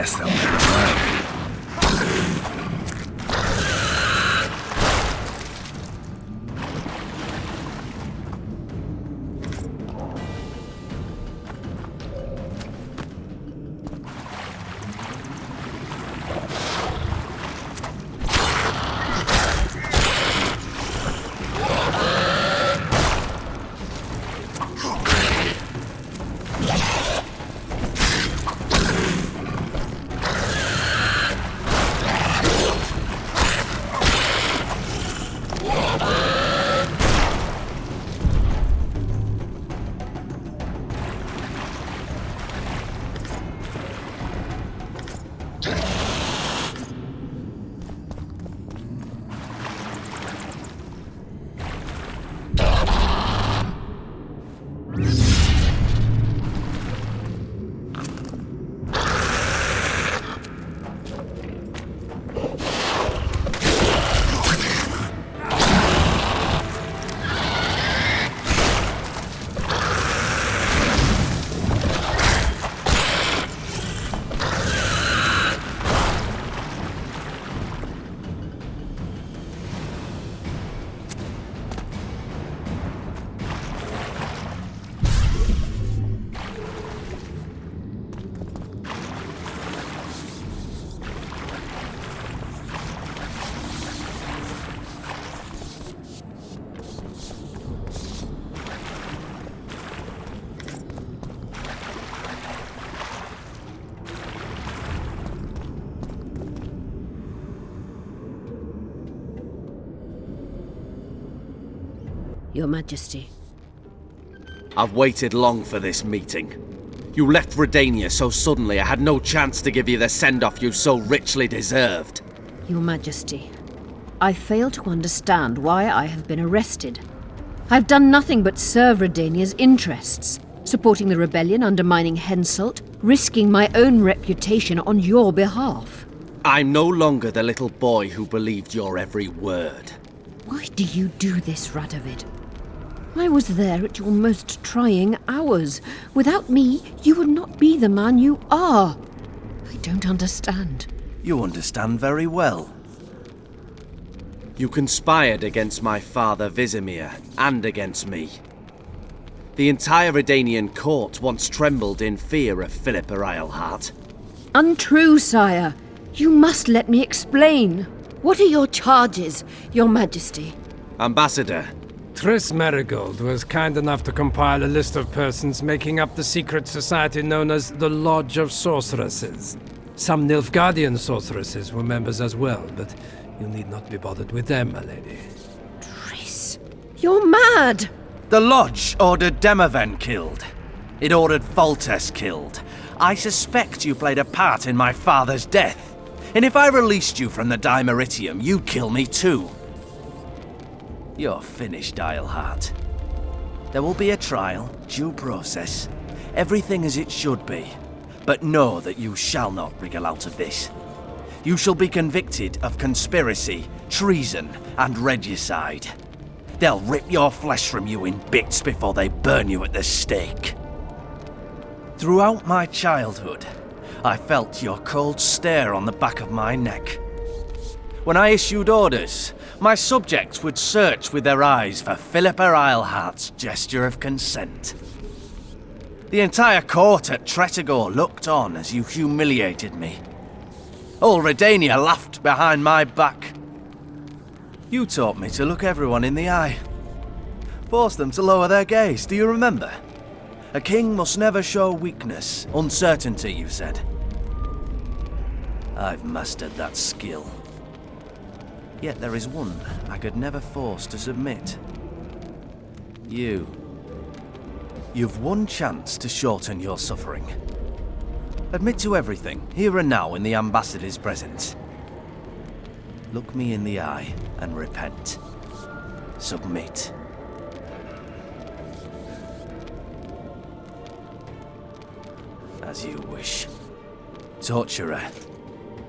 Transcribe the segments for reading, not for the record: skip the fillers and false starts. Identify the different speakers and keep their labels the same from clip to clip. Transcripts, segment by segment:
Speaker 1: guess they'll never learn.
Speaker 2: Your Majesty.
Speaker 3: I've waited long for this meeting. You left Redania so suddenly I had no chance to give you the send-off you so richly deserved.
Speaker 2: Your Majesty, I fail to understand why I have been arrested. I've done nothing but serve Redania's interests, supporting the rebellion, undermining Henselt, risking my own reputation on your behalf.
Speaker 3: I'm no longer the little boy who believed your every word.
Speaker 2: Why do you do this, Radovid? I was there at your most trying hours. Without me, you would not be the man you are. I don't understand.
Speaker 1: You understand very well.
Speaker 3: You conspired against my father Vizimir, and against me. The entire Redanian court once trembled in fear of Philippa Eilhart.
Speaker 2: Untrue, sire. You must let me explain. What are your charges, Your Majesty?
Speaker 3: Ambassador.
Speaker 4: Triss Marigold was kind enough to compile a list of persons making up the secret society known as the Lodge of Sorceresses. Some Nilfgaardian sorceresses were members as well, but you need not be bothered with them, my lady.
Speaker 2: Triss, you're mad!
Speaker 1: The Lodge ordered Demoven killed. It ordered Foltest killed. I suspect you played a part in my father's death. And if I released you from the Dimeritium, you'd kill me too. You're finished, Eilhart. There will be a trial, due process, everything as it should be. But know that you shall not wriggle out of this. You shall be convicted of conspiracy, treason, and regicide. They'll rip your flesh from you in bits before they burn you at the stake. Throughout my childhood, I felt your cold stare on the back of my neck. When I issued orders, my subjects would search with their eyes for Philippa Eilhart's gesture of consent. The entire court at Tretogor looked on as you humiliated me. All Redania laughed behind my back. You taught me to look everyone in the eye. Forced them to lower their gaze, do you remember? A king must never show weakness, uncertainty, you said. I've mastered that skill. Yet there is one I could never force to submit. You. You've one chance to shorten your suffering. Admit to everything, here and now in the Ambassador's presence. Look me in the eye and repent. Submit. As you wish. Torturer,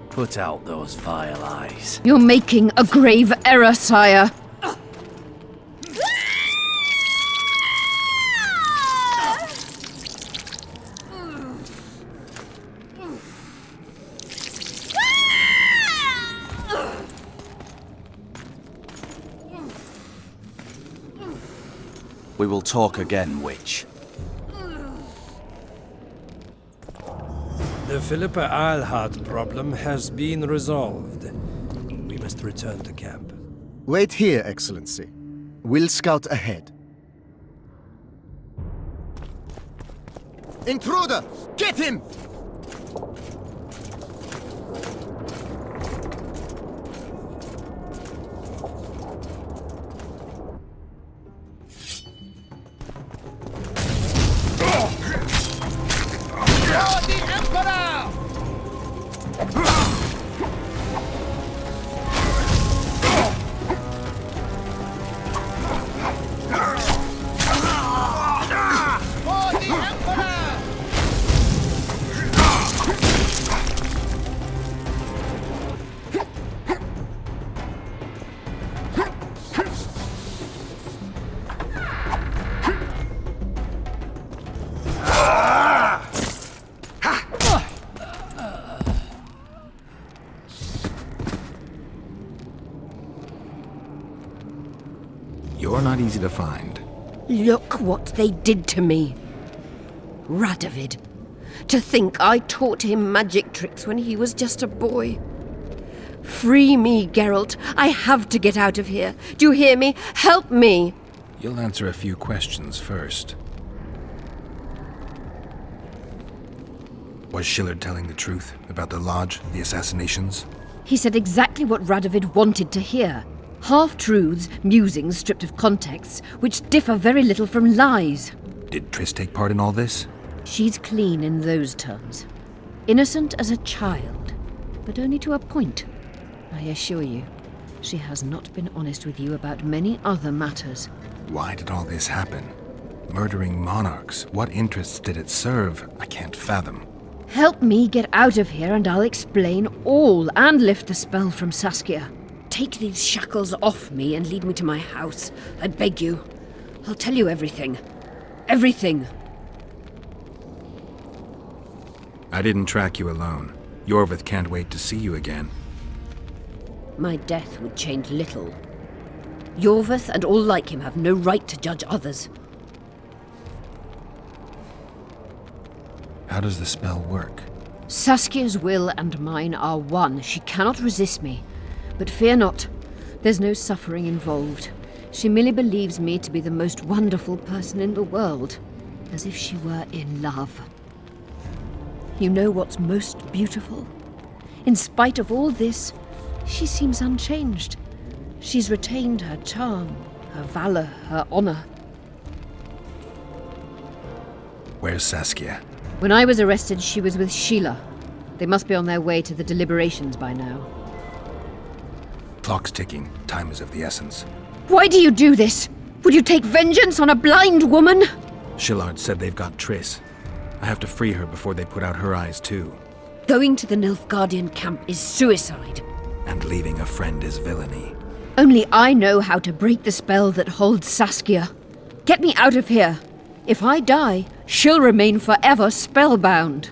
Speaker 1: put out those vile eyes.
Speaker 2: You're making a grave error, sire.
Speaker 1: We will talk again, witch.
Speaker 4: The Philippa Eilhart problem has been resolved. We must return to camp.
Speaker 5: Wait here, Excellency. We'll scout ahead. Intruder! Get him!
Speaker 6: You're not easy to find.
Speaker 2: Look what they did to me. Radovid. To think I taught him magic tricks when he was just a boy. Free me, Geralt. I have to get out of here. Do you hear me? Help me!
Speaker 6: You'll answer a few questions first. Was Shillard telling the truth about the Lodge, the assassinations?
Speaker 2: He said exactly what Radovid wanted to hear. Half-truths, musings stripped of context, which differ very little from lies.
Speaker 6: Did Triss take part in all this?
Speaker 2: She's clean in those terms. Innocent as a child, but only to a point. I assure you, she has not been honest with you about many other matters.
Speaker 6: Why did all this happen? Murdering monarchs, what interests did it serve? I can't fathom.
Speaker 2: Help me get out of here and I'll explain all and lift the spell from Saskia. Take these shackles off me and lead me to my house. I beg you. I'll tell you everything. Everything.
Speaker 6: I didn't track you alone. Iorveth can't wait to see you again.
Speaker 2: My death would change little. Iorveth and all like him have no right to judge others.
Speaker 6: How does the spell work?
Speaker 2: Saskia's will and mine are one. She cannot resist me. But fear not. There's no suffering involved. She merely believes me to be the most wonderful person in the world. As if she were in love. You know what's most beautiful? In spite of all this, she seems unchanged. She's retained her charm, her valor, her honor.
Speaker 6: Where's Saskia?
Speaker 2: When I was arrested, she was with Sheila. They must be on their way to the deliberations by now.
Speaker 6: Clock's ticking. Time is of the essence.
Speaker 2: Why do you do this? Would you take vengeance on a blind woman?
Speaker 6: Shillard said they've got Triss. I have to free her before they put out her eyes too.
Speaker 2: Going to the Nilfgaardian camp is suicide.
Speaker 6: And leaving a friend is villainy.
Speaker 2: Only I know how to break the spell that holds Saskia. Get me out of here. If I die, she'll remain forever spellbound.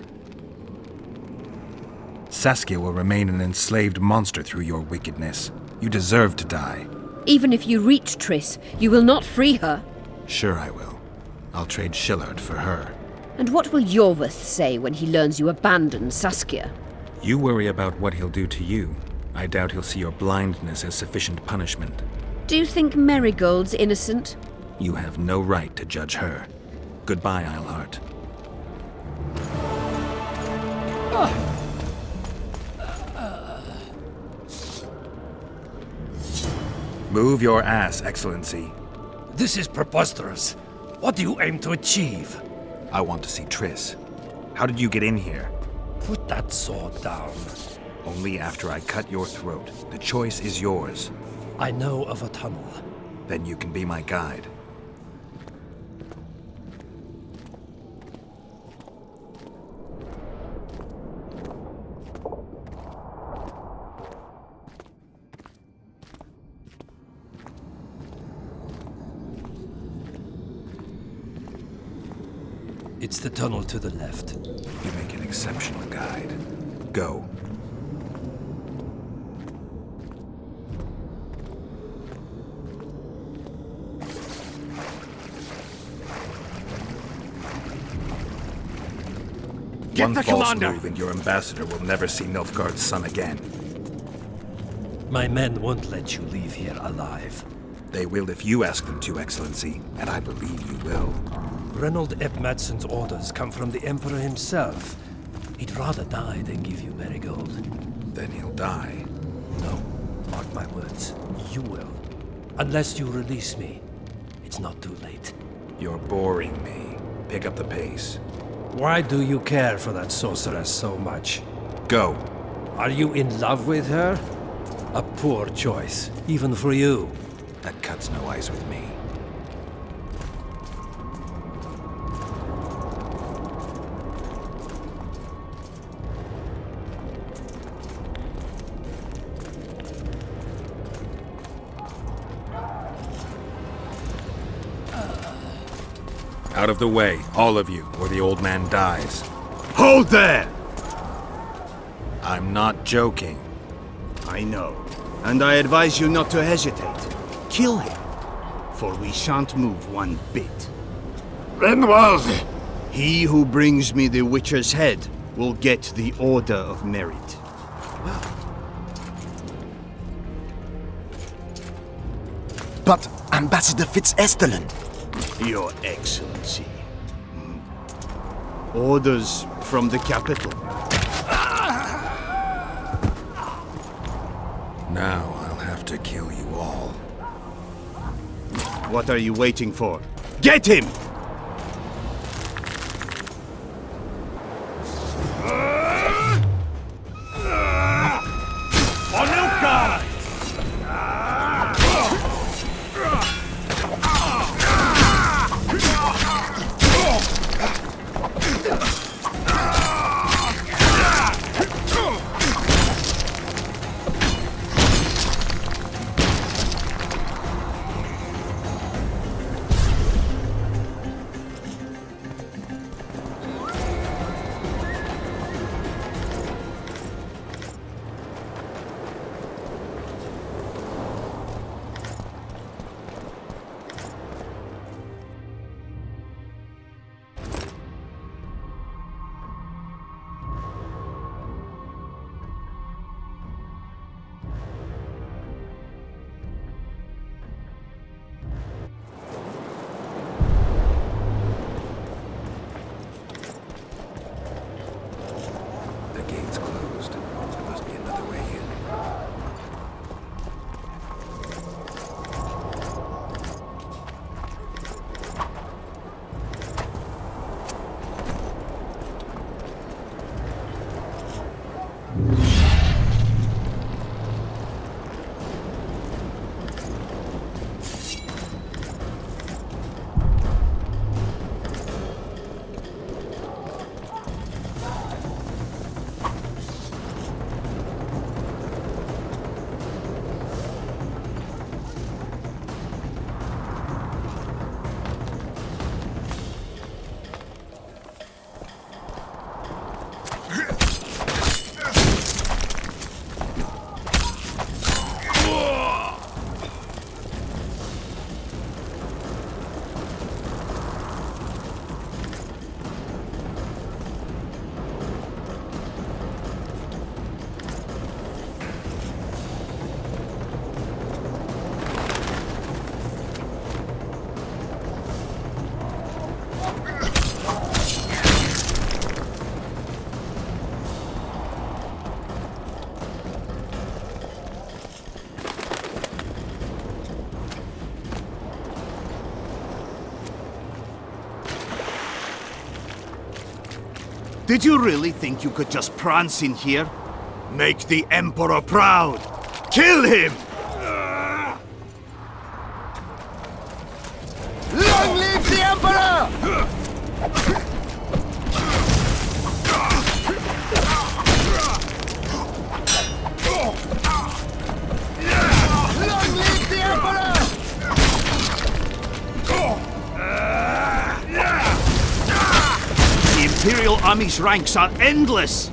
Speaker 6: Saskia will remain an enslaved monster through your wickedness. You deserve to die.
Speaker 2: Even if you reach Triss, you will not free her.
Speaker 6: Sure I will. I'll trade Shillard for her.
Speaker 2: And what will Iorveth say when he learns you abandoned Saskia?
Speaker 6: You worry about what he'll do to you. I doubt he'll see your blindness as sufficient punishment.
Speaker 2: Do you think Marigold's innocent?
Speaker 6: You have no right to judge her. Goodbye, Eilhart. Move your ass, Excellency.
Speaker 4: This is preposterous. What do you aim to achieve?
Speaker 6: I want to see Triss. How did you get in here?
Speaker 4: Put that sword down.
Speaker 6: Only after I cut your throat. The choice is yours.
Speaker 4: I know of a tunnel.
Speaker 6: Then you can be my guide.
Speaker 4: It's the tunnel to the left.
Speaker 6: You make an exceptional guide. Go. One
Speaker 4: the
Speaker 6: false
Speaker 4: commander!
Speaker 6: move and your ambassador will never see Nilfgaard's son again.
Speaker 4: My men won't let you leave here alive.
Speaker 6: They will if you ask them to, Excellency, and I believe you will.
Speaker 4: Reynold Ep Madsen's orders come from the Emperor himself. He'd rather die than give you Marigold.
Speaker 6: Then he'll die.
Speaker 4: No, mark my words. You will. Unless you release me, it's not too late.
Speaker 6: You're boring me. Pick up the pace.
Speaker 4: Why do you care for that sorceress so much?
Speaker 6: Go.
Speaker 4: Are you in love with her? A poor choice, even for you.
Speaker 6: That cuts no ice with me. Out of the way, all of you, or the old man dies.
Speaker 7: Hold there!
Speaker 6: I'm not joking.
Speaker 7: I know, and I advise you not to hesitate. Kill him, for we shan't move one bit.
Speaker 8: Renwald!
Speaker 7: He who brings me the Witcher's head will get the Order of Merit.
Speaker 5: But Ambassador Fitz-Esterland.
Speaker 7: Your Excellency. Orders from the capital.
Speaker 6: Now I'll have to kill you all.
Speaker 7: What are you waiting for? Get him!
Speaker 6: The gate's closed. There must be another way in.
Speaker 7: Did you really think you could just prance in here? Make the Emperor proud! Kill him! Long live the Emperor! Long live the Emperor! The Imperial Army's ranks are endless!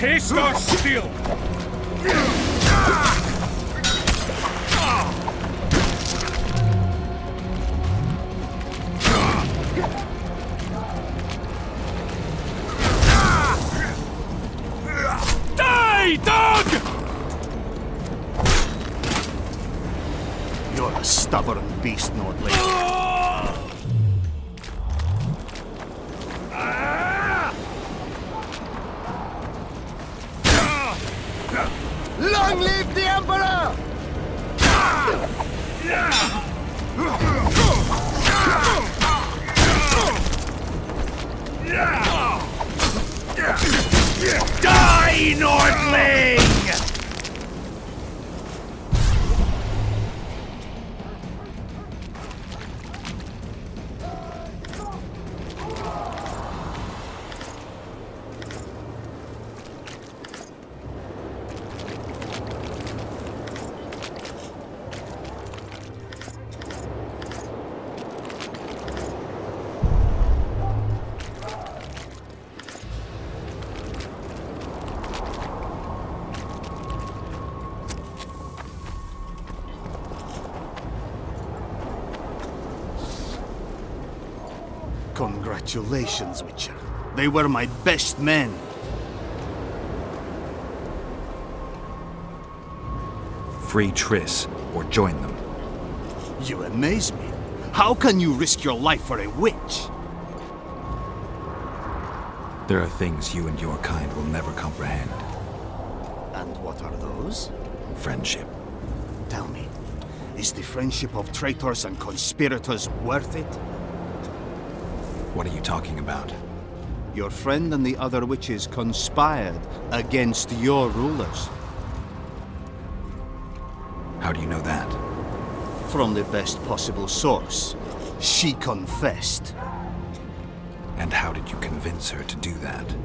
Speaker 8: Taste our steel! Die, dog!
Speaker 7: You're a stubborn beast, Nordling.
Speaker 5: Long live the Emperor!
Speaker 7: Die, Nordling! Congratulations, Witcher. They were my best men.
Speaker 6: Free Triss, or join them.
Speaker 7: You amaze me. How can you risk your life for a witch?
Speaker 6: There are things you and your kind will never comprehend.
Speaker 7: And what are those?
Speaker 6: Friendship.
Speaker 7: Tell me, is the friendship of traitors and conspirators worth it?
Speaker 6: What are you talking about?
Speaker 7: Your friend and the other witches conspired against your rulers.
Speaker 6: How do you know that?
Speaker 7: From the best possible source. She confessed.
Speaker 6: And how did you convince her to do that?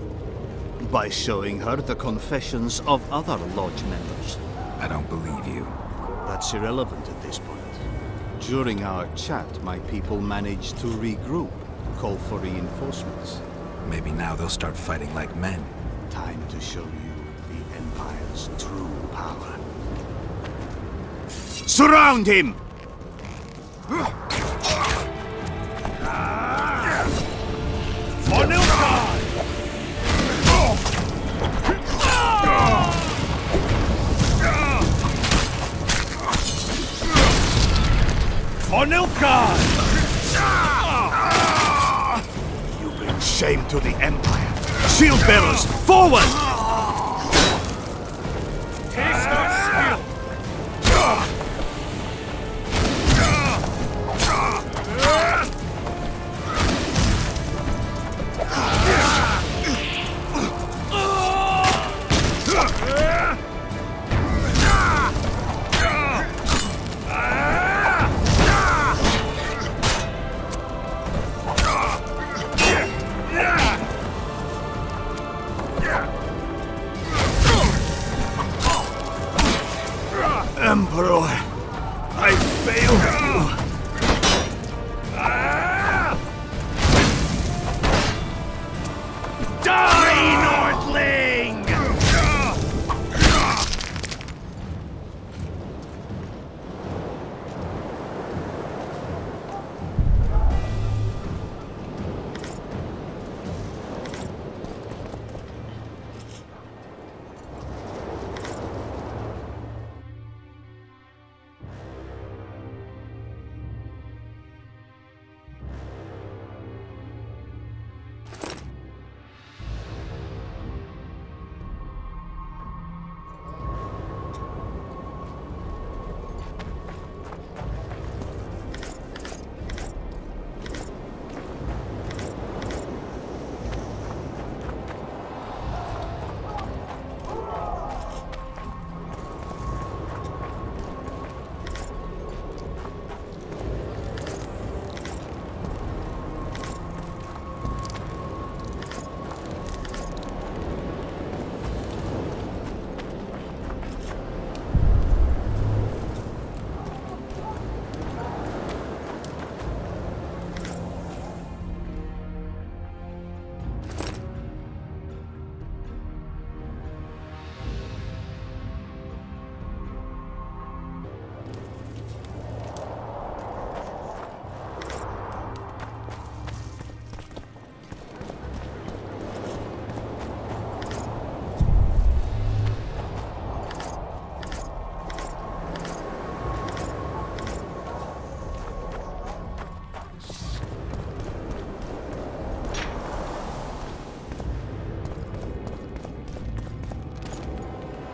Speaker 7: By showing her the confessions of other lodge members.
Speaker 6: I don't believe you.
Speaker 7: That's irrelevant at this point. During our chat, my people managed to regroup, call for reinforcements.
Speaker 6: Maybe now they'll start fighting like men.
Speaker 7: Time to show you the Empire's true power. Surround him! For Nilfgaard! For Nilfgaard! You bring shame to the Empire. Shield bearers, forward!
Speaker 8: Taste our steel!
Speaker 7: Emperor, I failed you. Die, Nordling!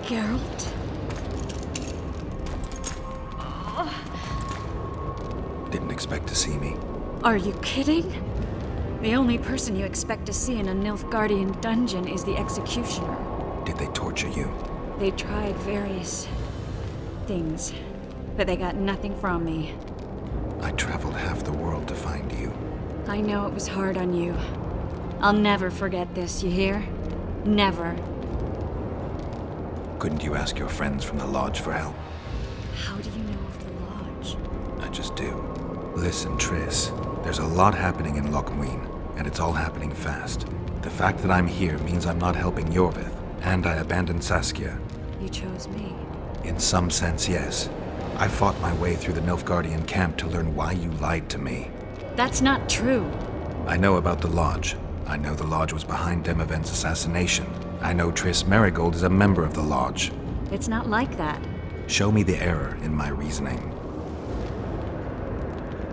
Speaker 9: Geralt?
Speaker 6: Didn't expect to see me.
Speaker 9: Are you kidding? The only person you expect to see in a Nilfgaardian dungeon is the executioner.
Speaker 6: Did they torture you?
Speaker 9: They tried various things, but they got nothing from me.
Speaker 6: I traveled half the world to find you.
Speaker 9: I know it was hard on you. I'll never forget this, you hear? Never.
Speaker 6: Couldn't you ask your friends from the Lodge for help?
Speaker 9: How do you know of the Lodge?
Speaker 6: I just do. Listen, Triss. There's a lot happening in Lochmuin, and it's all happening fast. The fact that I'm here means I'm not helping Iorveth, and I abandoned Saskia.
Speaker 9: You chose me.
Speaker 6: In some sense, yes. I fought my way through the Nilfgaardian camp to learn why you lied to me.
Speaker 9: That's not true.
Speaker 6: I know about the Lodge. I know the Lodge was behind Demavend's assassination. I know Triss Marigold is a member of the Lodge.
Speaker 9: It's not like that.
Speaker 6: Show me the error in my reasoning.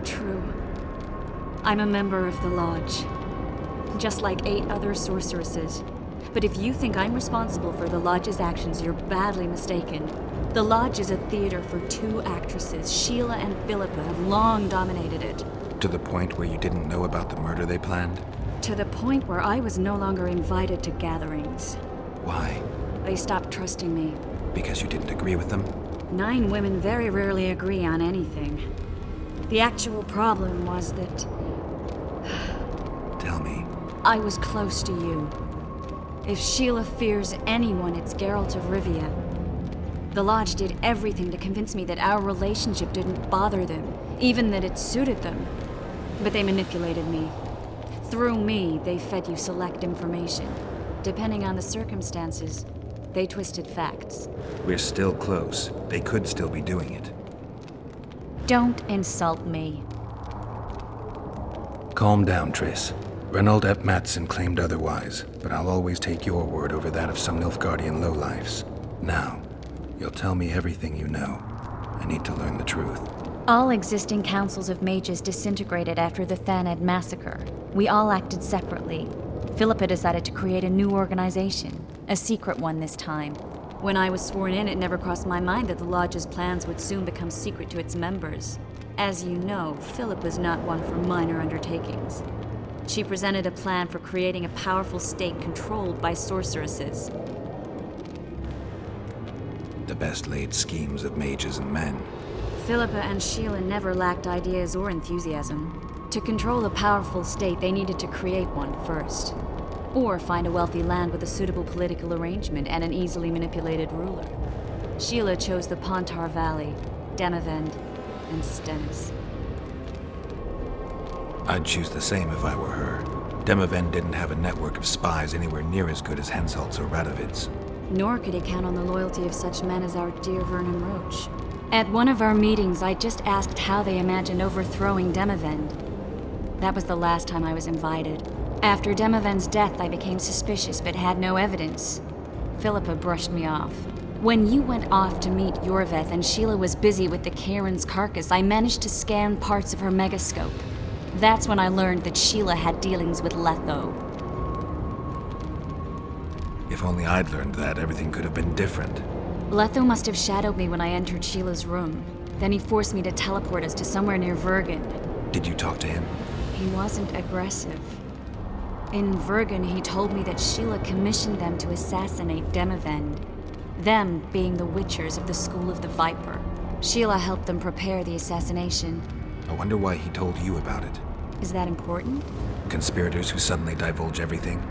Speaker 9: True. I'm a member of the Lodge. Just like 8 other sorceresses. But if you think I'm responsible for the Lodge's actions, you're badly mistaken. The Lodge is a theater for 2 actresses. Sheila and Philippa have long dominated it.
Speaker 6: To the point where you didn't know about the murder they planned?
Speaker 9: To the point where I was no longer invited to gatherings.
Speaker 6: Why?
Speaker 9: They stopped trusting me.
Speaker 6: Because you didn't agree with them?
Speaker 9: 9 women very rarely agree on anything. The actual problem was that
Speaker 6: Tell me.
Speaker 9: I was close to you. If Sheila fears anyone, it's Geralt of Rivia. The Lodge did everything to convince me that our relationship didn't bother them, even that it suited them. But they manipulated me. Through me, they fed you select information. Depending on the circumstances, they twisted facts.
Speaker 6: We're still close. They could still be doing it.
Speaker 9: Don't insult me.
Speaker 6: Calm down, Triss. Reynold Ep Matson claimed otherwise, but I'll always take your word over that of some Nilfgaardian lowlifes. Now, you'll tell me everything you know. I need to learn the truth.
Speaker 9: All existing councils of mages disintegrated after the Thaned massacre. We all acted separately. Philippa decided to create a new organization, a secret one this time. When I was sworn in, it never crossed my mind that the Lodge's plans would soon become secret to its members. As you know, Philippa's not one for minor undertakings. She presented a plan for creating a powerful state controlled by sorceresses.
Speaker 6: The best laid schemes of mages and men.
Speaker 9: Philippa and Sheila never lacked ideas or enthusiasm. To control a powerful state, they needed to create one first. Or find a wealthy land with a suitable political arrangement and an easily manipulated ruler. Sheila chose the Pontar Valley, Demavend, and Stennis.
Speaker 6: I'd choose the same if I were her. Demavend didn't have a network of spies anywhere near as good as Henselt's or Radovid's.
Speaker 9: Nor could he count on the loyalty of such men as our dear Vernon Roach. At one of our meetings, I just asked how they imagined overthrowing Demavend. That was the last time I was invited. After Demavend's death, I became suspicious but had no evidence. Philippa brushed me off. When you went off to meet Iorveth and Sheila was busy with the Karen's carcass, I managed to scan parts of her megascope. That's when I learned that Sheila had dealings with Letho.
Speaker 6: If only I'd learned that, everything could have been different.
Speaker 9: Letho must have shadowed me when I entered Sheila's room. Then he forced me to teleport us to somewhere near Vergen.
Speaker 6: Did you talk to him?
Speaker 9: He wasn't aggressive. In Vergen, he told me that Sheila commissioned them to assassinate Demavend. Them being the Witchers of the School of the Viper. Sheila helped them prepare the assassination.
Speaker 6: I wonder why he told you about it.
Speaker 9: Is that important?
Speaker 6: Conspirators who suddenly divulge everything?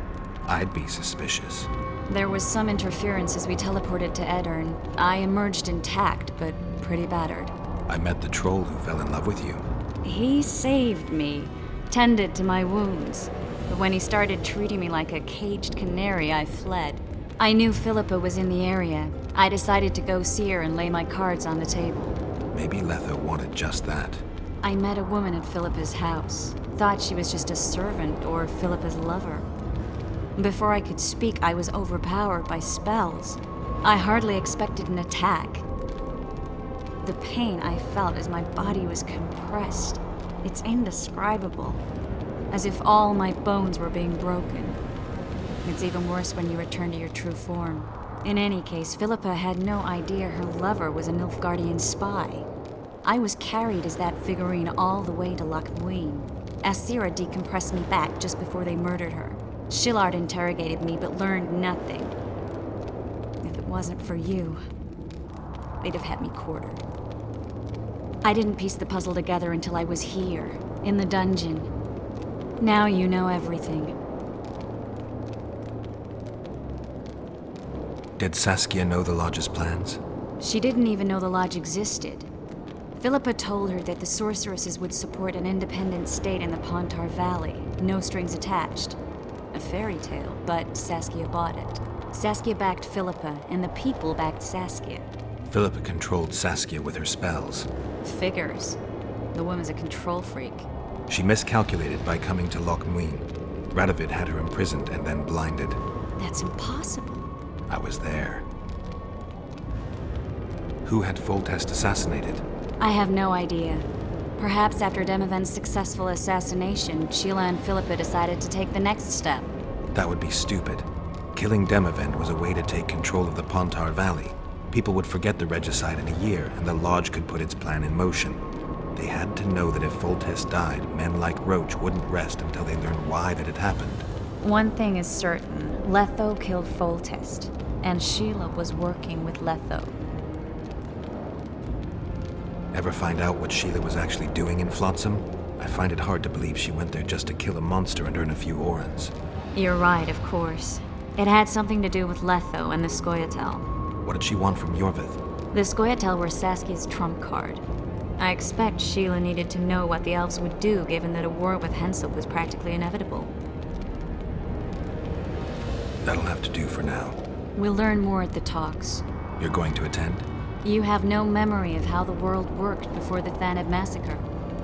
Speaker 6: I'd be suspicious.
Speaker 9: There was some interference as we teleported to Edirn. I emerged intact, but pretty battered.
Speaker 6: I met the troll who fell in love with you.
Speaker 9: He saved me, tended to my wounds. But when he started treating me like a caged canary, I fled. I knew Philippa was in the area. I decided to go see her and lay my cards on the table.
Speaker 6: Maybe Letho wanted just that.
Speaker 9: I met a woman at Philippa's house. Thought she was just a servant or Philippa's lover. Before I could speak, I was overpowered by spells. I hardly expected an attack. The pain I felt as my body was compressed. It's indescribable. As if all my bones were being broken. It's even worse when you return to your true form. In any case, Philippa had no idea her lover was a Nilfgaardian spy. I was carried as that figurine all the way to Loch Muin. Asira decompressed me back just before they murdered her. Shillard interrogated me, but learned nothing. If it wasn't for you, they'd have had me quartered. I didn't piece the puzzle together until I was here, in the dungeon. Now you know everything.
Speaker 6: Did Saskia know the Lodge's plans?
Speaker 9: She didn't even know the Lodge existed. Philippa told her that the sorceresses would support an independent state in the Pontar Valley, no strings attached. A fairy tale, but Saskia bought it. Saskia backed Philippa, and the people backed Saskia.
Speaker 6: Philippa controlled Saskia with her spells.
Speaker 9: Figures. The woman's a control freak.
Speaker 6: She miscalculated by coming to Loch Muin. Radovid had her imprisoned and then blinded.
Speaker 9: That's impossible.
Speaker 6: I was there. Who had Foltest assassinated?
Speaker 9: I have no idea. Perhaps after Demavend's successful assassination, Sheila and Philippa decided to take the next step.
Speaker 6: That would be stupid. Killing Demavend was a way to take control of the Pontar Valley. People would forget the regicide in a year, and the Lodge could put its plan in motion. They had to know that if Foltest died, men like Roach wouldn't rest until they learned why that had happened.
Speaker 9: One thing is certain. Letho killed Foltest, and Sheila was working with Letho.
Speaker 6: Ever find out what Sheila was actually doing in Flotsam? I find it hard to believe she went there just to kill a monster and earn a few orans.
Speaker 9: You're right, of course. It had something to do with Letho and the Scoia'tael.
Speaker 6: What did she want from Iorveth?
Speaker 9: The Scoia'tael were Saskia's trump card. I expect Sheila needed to know what the elves would do, given that a war with Henselt was practically inevitable.
Speaker 6: That'll have to do for now.
Speaker 9: We'll learn more at the talks.
Speaker 6: You're going to attend?
Speaker 9: You have no memory of how the world worked before the Thanad massacre.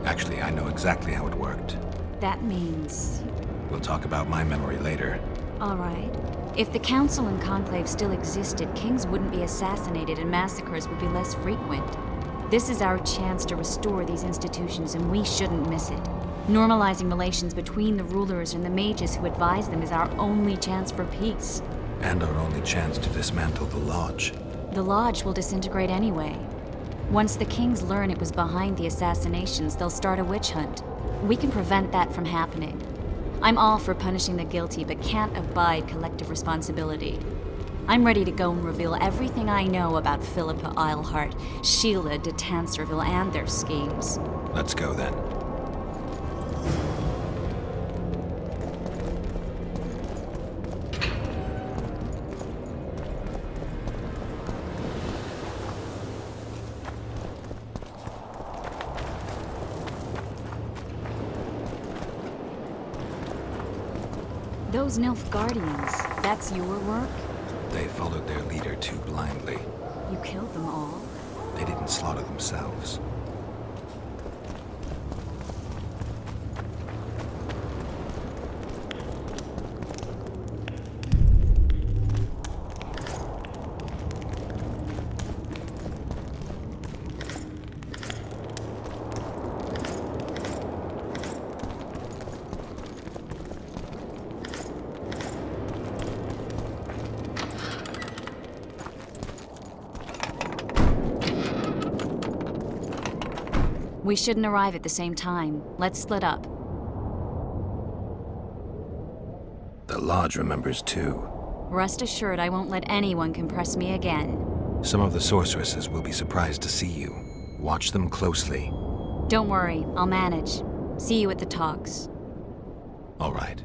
Speaker 6: Actually, I know exactly how it worked.
Speaker 9: That means...
Speaker 6: We'll talk about my memory later.
Speaker 9: All right. If the Council and Conclave still existed, kings wouldn't be assassinated and massacres would be less frequent. This is our chance to restore these institutions, and we shouldn't miss it. Normalizing relations between the rulers and the mages who advise them is our only chance for peace.
Speaker 6: And our only chance to dismantle the Lodge.
Speaker 9: The Lodge will disintegrate anyway. Once the kings learn it was behind the assassinations, they'll start a witch hunt. We can prevent that from happening. I'm all for punishing the guilty, but can't abide collective responsibility. I'm ready to go and reveal everything I know about Philippa Eilhart, Sheila de Tanserville, and their schemes.
Speaker 6: Let's go then.
Speaker 9: Those Nilfgaardians, that's your work?
Speaker 6: They followed their leader too blindly.
Speaker 9: You killed them all?
Speaker 6: They didn't slaughter themselves.
Speaker 9: We shouldn't arrive at the same time. Let's split up.
Speaker 6: The Lodge remembers too.
Speaker 9: Rest assured I won't let anyone compress me again.
Speaker 6: Some of the sorceresses will be surprised to see you. Watch them closely.
Speaker 9: Don't worry, I'll manage. See you at the talks.
Speaker 6: All right.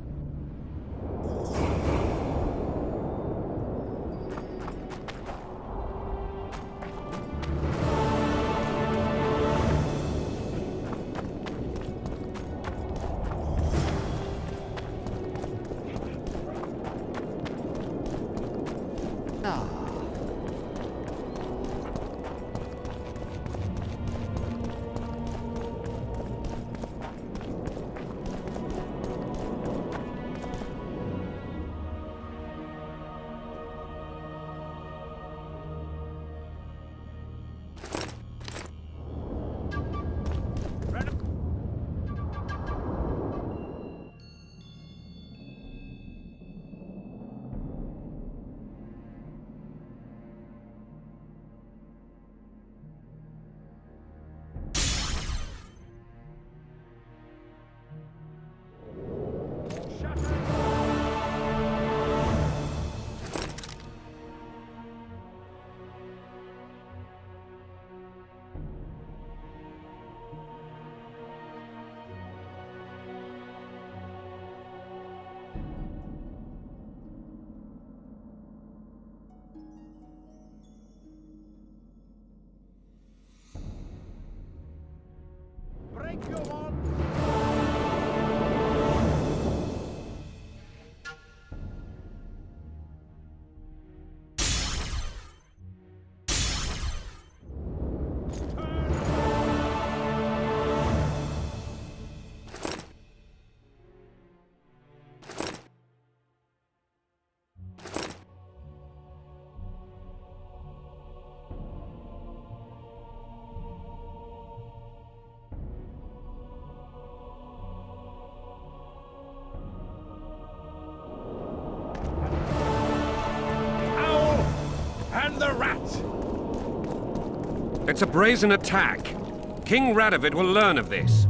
Speaker 10: It's a brazen attack. King Radovid will learn of this.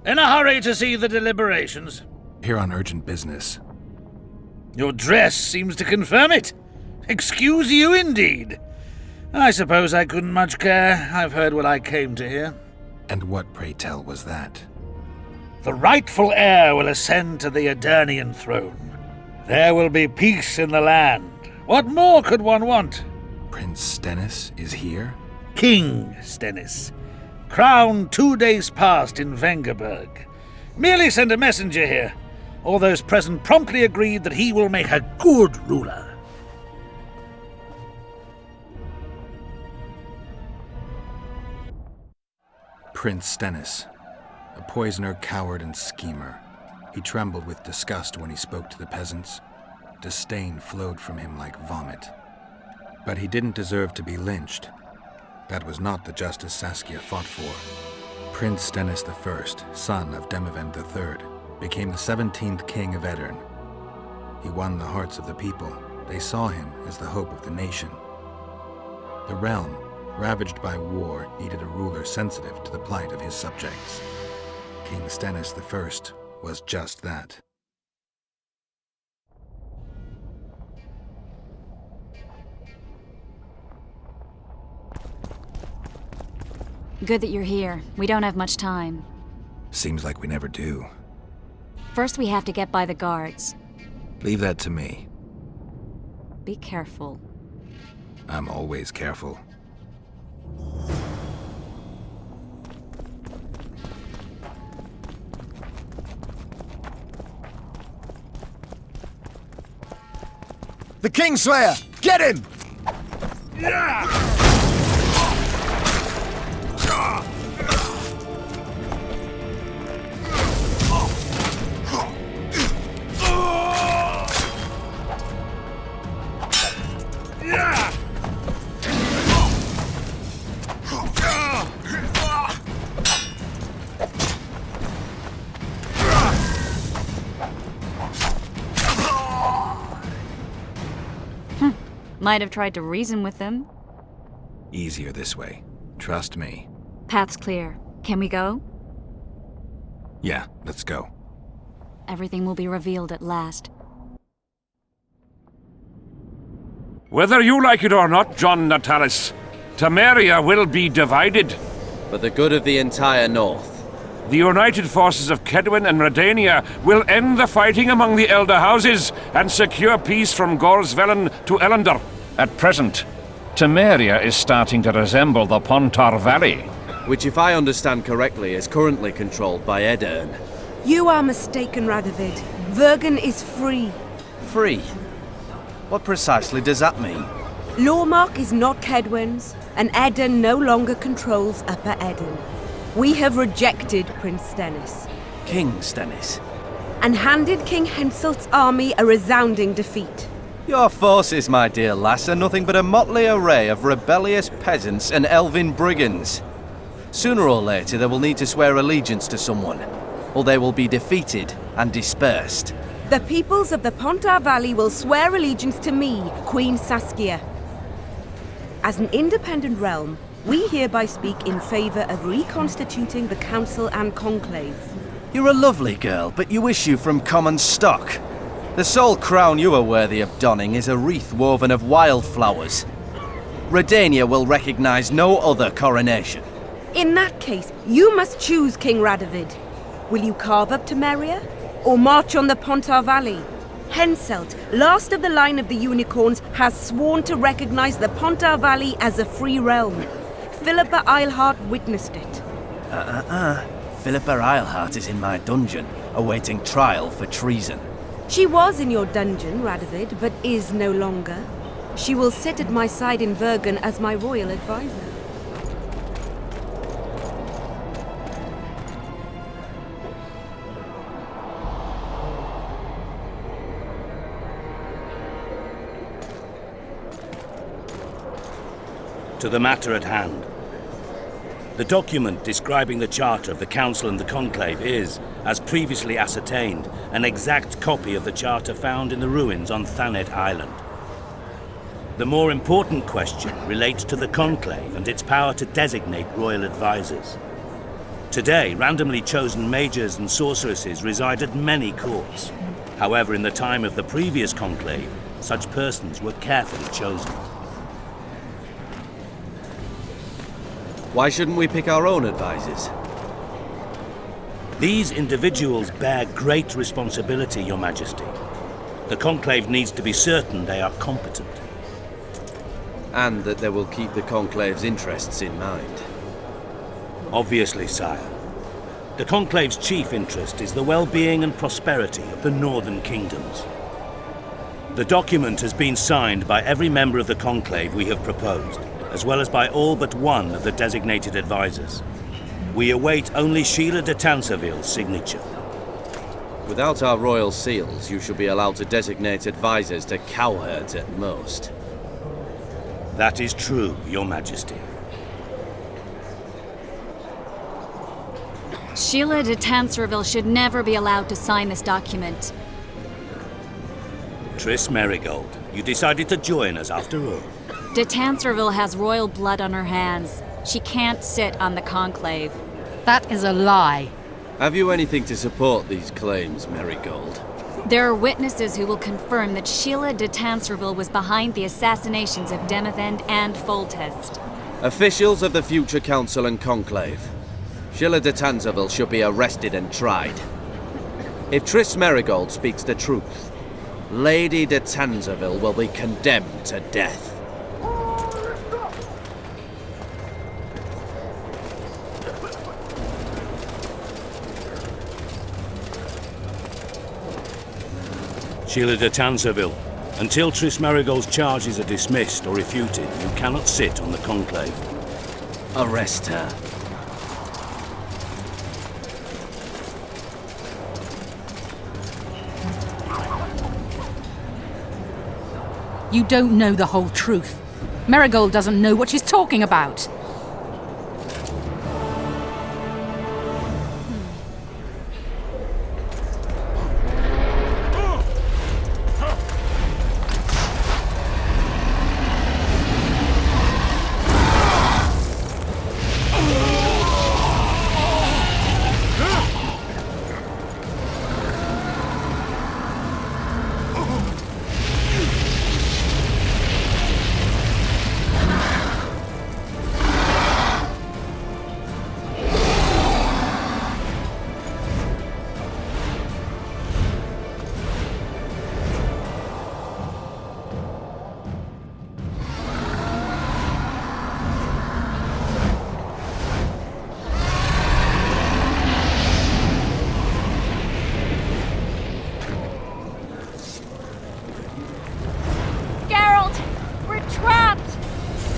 Speaker 8: In a hurry to see the deliberations?
Speaker 6: Here on urgent business.
Speaker 8: Your dress seems to confirm it. Excuse you indeed. I suppose I couldn't much care. I've heard what I came to hear.
Speaker 6: And what, pray tell, was that?
Speaker 8: The rightful heir will ascend to the Edirnian throne. There will be peace in the land. What more could one want?
Speaker 6: Prince Stennis is here?
Speaker 8: King Stennis. Crowned 2 days past in Vengerberg. Merely send a messenger here. All those present promptly agreed that he will make a good ruler.
Speaker 6: Prince Stennis. A poisoner, coward, and schemer. He trembled with disgust when he spoke to the peasants. Disdain flowed from him like vomit. But he didn't deserve to be lynched. That was not the justice Saskia fought for. Prince Stennis I, son of Demavend III, became the 17th king of Edirn. He won the hearts of the people. They saw him as the hope of the nation. The realm, ravaged by war, needed a ruler sensitive to the plight of his subjects. King Stennis I was just that.
Speaker 9: Good that you're here. We don't have much time.
Speaker 6: Seems like we never do.
Speaker 9: First, we have to get by the guards.
Speaker 6: Leave that to me.
Speaker 9: Be careful.
Speaker 6: I'm always careful.
Speaker 5: The Kingslayer! Get him!
Speaker 9: Might have tried to reason with them.
Speaker 6: Easier this way. Trust me.
Speaker 9: Path's clear. Can we go?
Speaker 6: Yeah, let's go.
Speaker 9: Everything will be revealed at last.
Speaker 10: Whether you like it or not, John Natalis, Temeria will be divided.
Speaker 3: For the good of the entire North.
Speaker 10: The united forces of Kedwen and Redania will end the fighting among the Elder Houses and secure peace from Gorsvelen to Ellendar.
Speaker 11: At present, Temeria is starting to resemble the Pontar Valley.
Speaker 3: Which, if I understand correctly, is currently controlled by Edirn.
Speaker 12: You are mistaken, Radovid. Vergen is free.
Speaker 1: Free? What precisely does that mean?
Speaker 12: Lormark is not Kedwen's, and Edirn no longer controls Upper Edirn. We have rejected Prince Stennis.
Speaker 1: King Stennis?
Speaker 12: And handed King Henselt's army a resounding defeat.
Speaker 1: Your forces, my dear lass, are nothing but a motley array of rebellious peasants and elven brigands. Sooner or later they will need to swear allegiance to someone, or they will be defeated and dispersed.
Speaker 12: The peoples of the Pontar Valley will swear allegiance to me, Queen Saskia. As an independent realm, we hereby speak in favor of reconstituting the Council and Conclave.
Speaker 1: You're a lovely girl, but you issue from common stock. The sole crown you are worthy of donning is a wreath woven of wildflowers. Redania will recognize no other coronation.
Speaker 12: In that case, you must choose, King Radovid. Will you carve up Temeria, or march on the Pontar Valley? Henselt, last of the line of the unicorns, has sworn to recognize the Pontar Valley as a free realm. Philippa Eilhart witnessed it.
Speaker 1: Philippa Eilhart is in my dungeon, awaiting trial for treason.
Speaker 12: She was in your dungeon, Radovid, but is no longer. She will sit at my side in Vergen as my royal advisor.
Speaker 8: To the matter at hand. The document describing the charter of the Council and the Conclave is, as previously ascertained, an exact copy of the charter found in the ruins on Thanet Island. The more important question relates to the Conclave and its power to designate royal advisors. Today, randomly chosen mages and sorceresses reside at many courts. However, in the time of the previous Conclave, such persons were carefully chosen.
Speaker 3: Why shouldn't we pick our own advisors?
Speaker 8: These individuals bear great responsibility, Your Majesty. The Conclave needs to be certain they are competent.
Speaker 3: And that they will keep the Conclave's interests in mind.
Speaker 8: Obviously, sire. The Conclave's chief interest is the well-being and prosperity of the Northern Kingdoms. The document has been signed by every member of the Conclave we have proposed, as well as by all but one of the designated advisors. We await only Sheila de Tanserville's signature.
Speaker 3: Without our royal seals, you should be allowed to designate advisors to cowherds at most.
Speaker 8: That is true, Your Majesty.
Speaker 9: Sheila de Tanserville should never be allowed to sign this document.
Speaker 8: Triss Merigold, you decided to join us after all.
Speaker 9: De Tanserville has royal blood on her hands. She can't sit on the Conclave.
Speaker 2: That is a lie.
Speaker 3: Have you anything to support these claims, Merigold?
Speaker 9: There are witnesses who will confirm that Sheila de Tanserville was behind the assassinations of Demavend and Foltest.
Speaker 3: Officials of the future Council and Conclave. Sheila de Tanserville should be arrested and tried. If Triss Merigold speaks the truth, Lady de Tanserville will be condemned to death.
Speaker 8: Sheila de Tanserville, until Triss Merigold's charges are dismissed or refuted, you cannot sit on the Conclave.
Speaker 3: Arrest her.
Speaker 2: You don't know the whole truth. Merigold doesn't know what she's talking about.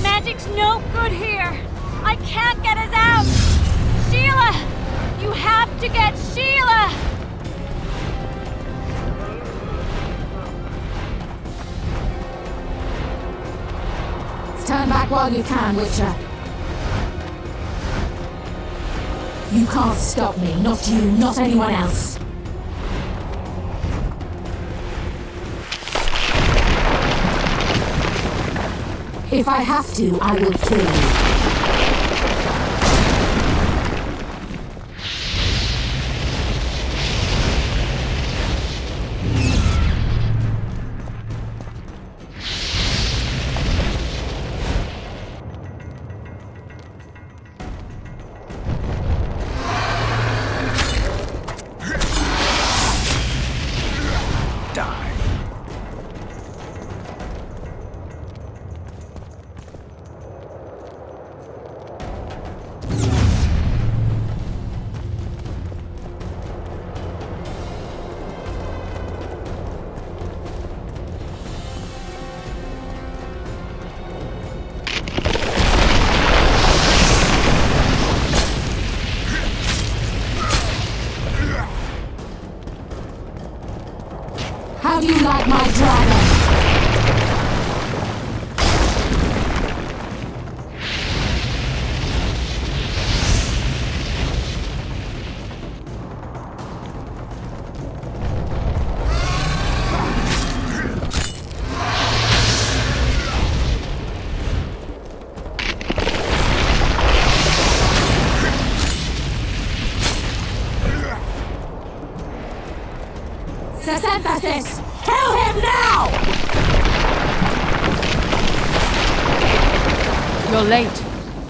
Speaker 9: Magic's no good here. I can't get us out. Sheila! You have to get Sheila!
Speaker 13: Turn back while you can, Witcher. You can't stop me. Not you, not anyone else. If I have to, I will kill you.
Speaker 1: Die.
Speaker 13: you like my dragon? Emphasis! Kill him now!
Speaker 14: You're late.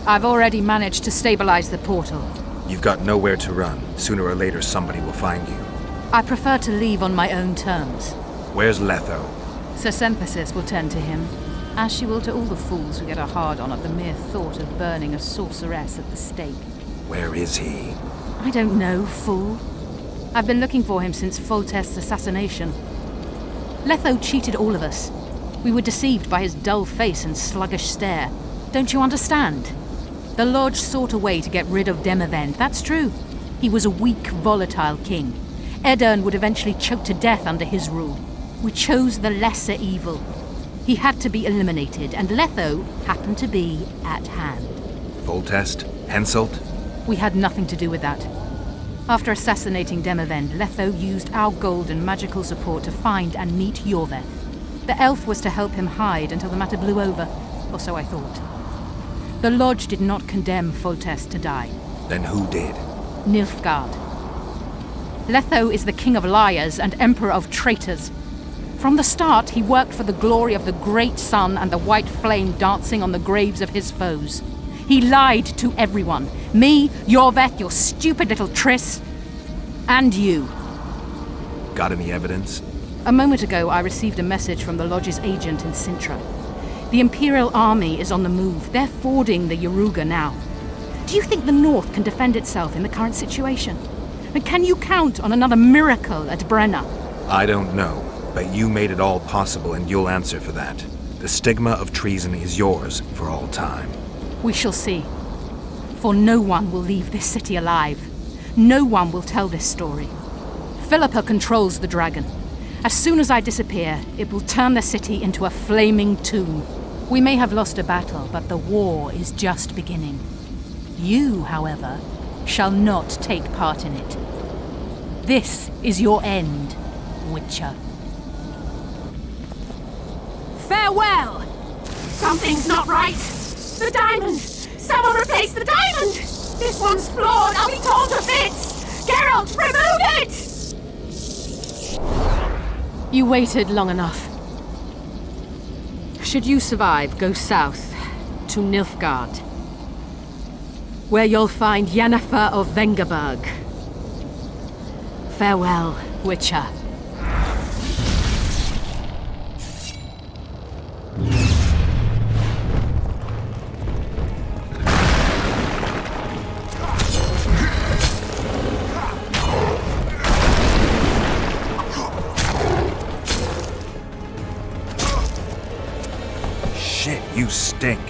Speaker 14: I've already managed to stabilize the portal.
Speaker 6: You've got nowhere to run. Sooner or later, somebody will find you.
Speaker 14: I prefer to leave on my own terms.
Speaker 6: Where's Letho?
Speaker 14: Emphasis will tend to him, as she will to all the fools who get a hard-on at the mere thought of burning a sorceress at the stake.
Speaker 6: Where is he?
Speaker 14: I don't know, fool. I've been looking for him since Foltest's assassination. Letho cheated all of us. We were deceived by his dull face and sluggish stare. Don't you understand? The Lodge sought a way to get rid of Demavend, that's true. He was a weak, volatile king. Edirn would eventually choke to death under his rule. We chose the lesser evil. He had to be eliminated, and Letho happened to be at hand.
Speaker 6: Foltest? Henselt?
Speaker 14: We had nothing to do with that. After assassinating Demavend, Letho used our gold and magical support to find and meet Iorveth. The elf was to help him hide until the matter blew over, or so I thought. The Lodge did not condemn Foltest to die.
Speaker 6: Then who did?
Speaker 14: Nilfgaard. Letho is the king of liars and emperor of traitors. From the start, he worked for the glory of the great sun and the white flame dancing on the graves of his foes. He lied to everyone. Me, Iorveth, your stupid little Triss, and you.
Speaker 6: Got any evidence?
Speaker 14: A moment ago, I received a message from the Lodge's agent in Sintra. The Imperial Army is on the move. They're fording the Yaruga now. Do you think the North can defend itself in the current situation? And can you count on another miracle at Brenna?
Speaker 6: I don't know, but you made it all possible and you'll answer for that. The stigma of treason is yours for all time.
Speaker 14: We shall see. For no one will leave this city alive. No one will tell this story. Philippa controls the dragon. As soon as I disappear, it will turn the city into a flaming tomb. We may have lost a battle, but the war is just beginning. You, however, shall not take part in it. This is your end, Witcher.
Speaker 13: Farewell! Something's not right! The diamond! Someone replace the diamond! This one's flawed! I'll be torn to bits! Geralt, remove it!
Speaker 14: You waited long enough. Should you survive, go south to Nilfgaard, where you'll find Yennefer of Vengerberg. Farewell, Witcher.
Speaker 6: Shit, you stink.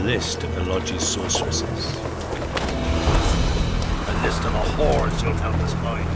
Speaker 8: list of the Lodge's sorceresses. A list of the whores you'll help us find.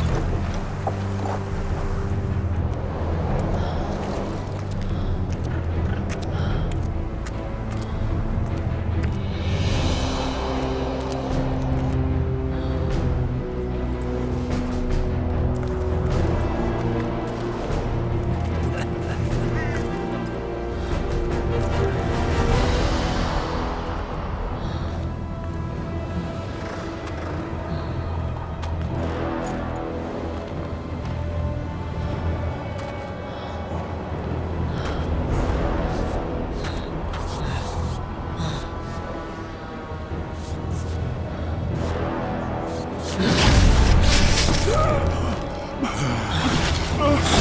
Speaker 7: Oh!